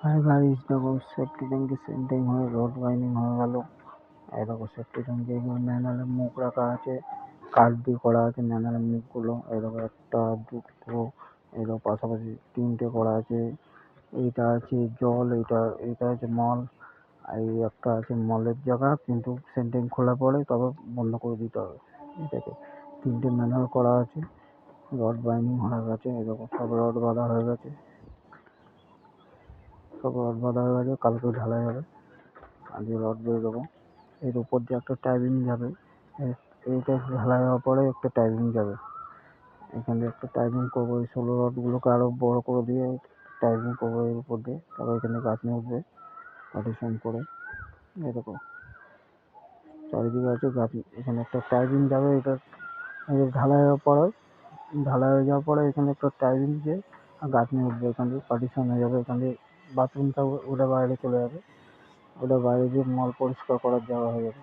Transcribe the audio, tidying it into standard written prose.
Hi guys, দেখো safety ট্যাঙ্কি sensing হয়ে রড বাইন্ডিং হয়ে গেল। এই দেখো সেফটি ট্যাঙ্কি ম্যানুয়ালের মুখ রাখা আছে, কাঠ দিয়ে করা আছে ম্যানুয়ালের মুখগুলো। এই দেখো একটা দুটো, এই দেখো পাশাপাশি তিনটে করা আছে। এইটা আছে জল, এইটা আছে মল, এই একটা আছে মলের জায়গা, কিন্তু সেন্টিং খোলা পড়ে তবে বন্ধ করে দিতে হবে। এটাকে তিনটে ম্যানুয়াল করা আছে, রড বাইন্ডিং হয়ে গেছে। এই দেখো সব রড বাঁধা হয়ে গেছে, কালকে ঢালাই হবে। আজকে রড দিয়ে দেবো। এর উপর দিয়ে একটা টাইপিং যাবে, এইটা ঢালাই হওয়ার পরে একটা টাইপিং যাবে। এখানে একটা টাইপিং করবো, এই 16 রডগুলোকে আরো বড় করে দিয়ে টাইপিং করবো এর উপর দিয়ে। তারপর এখানে গাঁথনি উঠবে পার্টিশন করে। এরকম চারিদিকে আছে গাঁথনি, এখানে একটা টাইপিং যাবে। এটা ঢালাই হয়ে যাওয়ার পরে এখানে একটা টাইপিং দিয়ে গাঁথনি উঠবে, এখান দিয়ে পার্টিশন হয়ে যাবে। এখান দিয়ে বাথরুমটা ওটা বাইরে চলে যাবে, ওটা বাইরে দিয়ে মল পরিষ্কার করার জায়গা হয়ে যাবে।